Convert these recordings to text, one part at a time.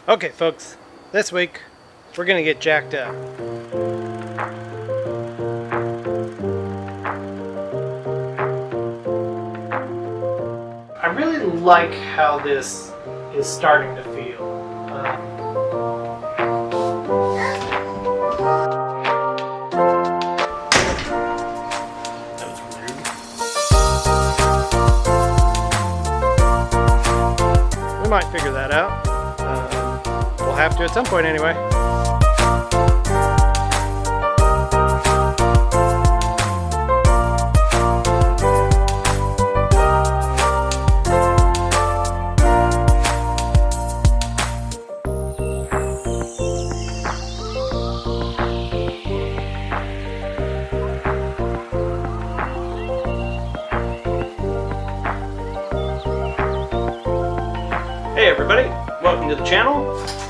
Okay folks, this week we're gonna get jacked up. I really like how this is starting to feel. That was rude. We might figure that out. We'll have to at some point anyway. Hey everybody, welcome to the channel.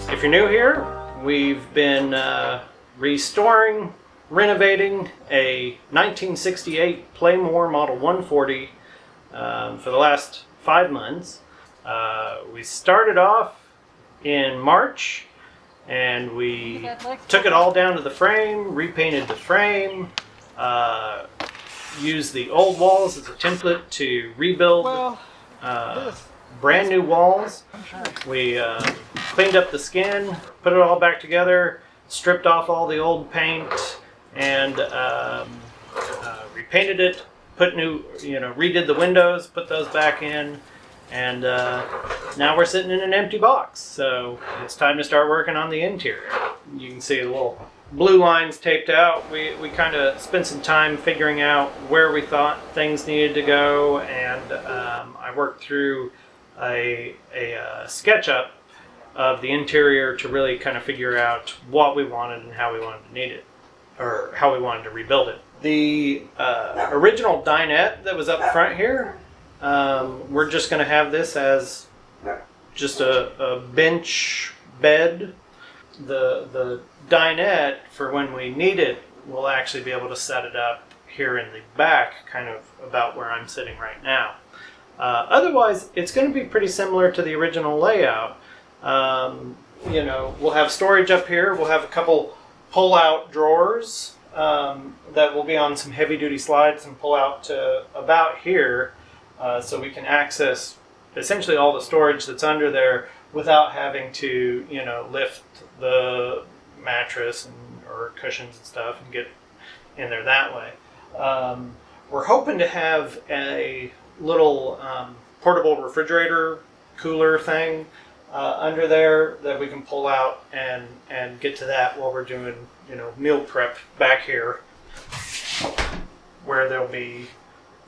If you're new here, we've been restoring, renovating a 1968 Playmore Model 140 for the last 5 months. We started off in March and we took it all down to the frame, repainted the frame, used the old walls as a template to rebuild brand new walls. We cleaned up the skin, put it all back together, stripped off all the old paint, and repainted it. Redid the windows, put those back in, and now we're sitting in an empty box. So it's time to start working on the interior. You can see the little blue lines taped out. We kind of spent some time figuring out where we thought things needed to go, and I worked through a SketchUp of the interior to really kind of figure out what we wanted and how we wanted to need it, or how we wanted to rebuild it. The original dinette that was up front here, we're just going to have this as just a bench bed. The dinette, for when we need it, we'll actually be able to set it up here in the back, kind of about where I'm sitting right now. Otherwise, it's going to be pretty similar to the original layout. We'll have storage up here. We'll have a couple pull-out drawers that will be on some heavy-duty slides and pull out to about here, so we can access essentially all the storage that's under there without having to, lift the mattress or cushions and stuff and get in there that way. We're hoping to have a little portable refrigerator cooler thing under there that we can pull out and get to that while we're doing meal prep back here, where there'll be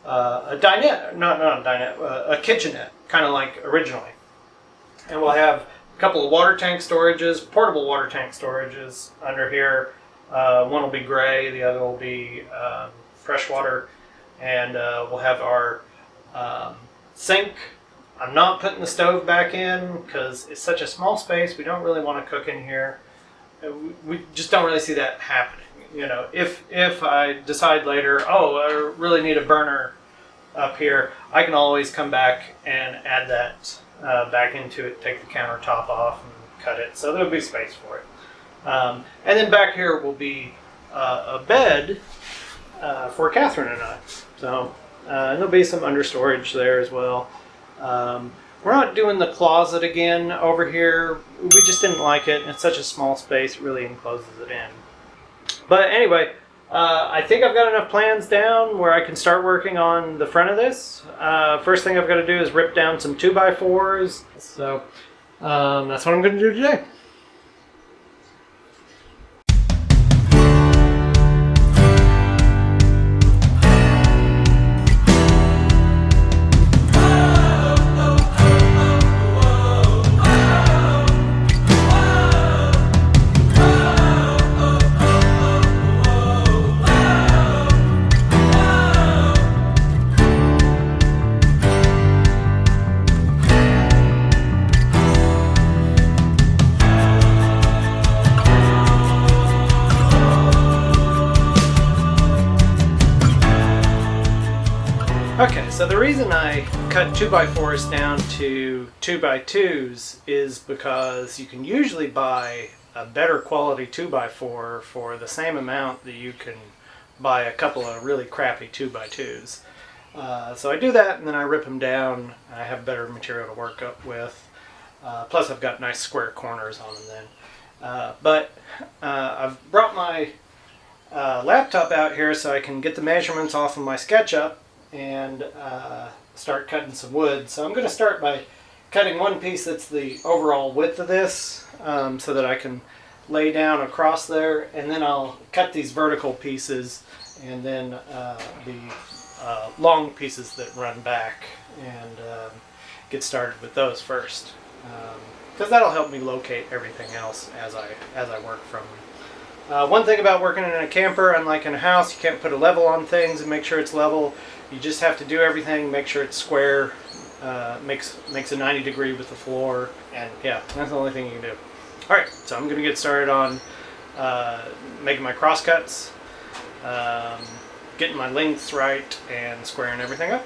a dinette, not a dinette, a kitchenette, kind of like originally, and we'll have a couple of water tank storages, portable water tank storages under here. One will be gray, the other will be freshwater, and we'll have our sink. I'm not putting the stove back in because it's such a small space. We don't really want to cook in here. We just don't really see that happening. If I decide later, I really need a burner up here, I can always come back and add that back into it, take the countertop off and cut it. So there'll be space for it. And then back here will be a bed for Catherine and I. So and there'll be some under storage there as well. We're not doing the closet again over here. We just didn't like it. It's such a small space, it really encloses it in. But anyway, I think I've got enough plans down where I can start working on the front of this. First thing I've got to do is rip down some 2x4s. So that's what I'm going to do today. the reason I cut 2x4s down to 2x2s is because you can usually buy a better quality 2x4 for the same amount that you can buy a couple of really crappy 2x2s. So I do that and then I rip them down. I have better material to work up with. Plus I've got nice square corners on them then. But I've brought my laptop out here so I can get the measurements off of my SketchUp and start cutting some wood. So I'm going to start by cutting one piece that's the overall width of this so that I can lay down across there, and then I'll cut these vertical pieces and then the long pieces that run back, and get started with those first, because that'll help me locate everything else as I work from them. One thing about working in a camper, unlike in a house, you can't put a level on things and make sure it's level. You just have to do everything, make sure it's square, makes a 90 degree with the floor, and yeah, that's the only thing you can do. Alright, so I'm going to get started on making my cross cuts, getting my lengths right, and squaring everything up.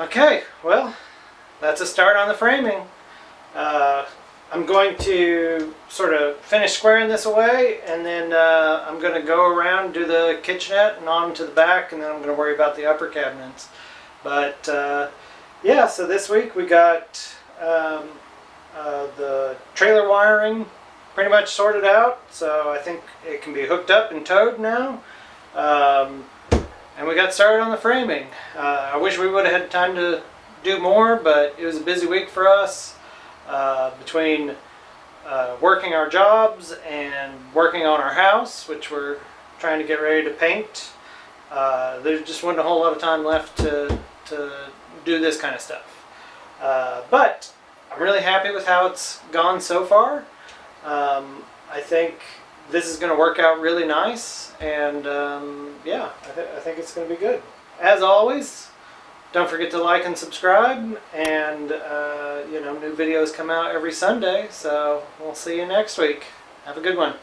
Okay, well, that's a start on the framing. I'm going to sort of finish squaring this away, and then I'm going to go around, do the kitchenette and on to the back, and then I'm going to worry about the upper cabinets. But yeah, so this week we got the trailer wiring pretty much sorted out, so I think it can be hooked up and towed now. And we got started on the framing. I wish we would have had time to do more, but it was a busy week for us. Between working our jobs and working on our house, which we're trying to get ready to paint, there just wasn't a whole lot of time left to do this kind of stuff. But I'm really happy with how it's gone so far. I think this is going to work out really nice, and yeah, I think it's going to be good. As always, don't forget to like and subscribe, and you know, new videos come out every Sunday, so we'll see you next week. Have a good one.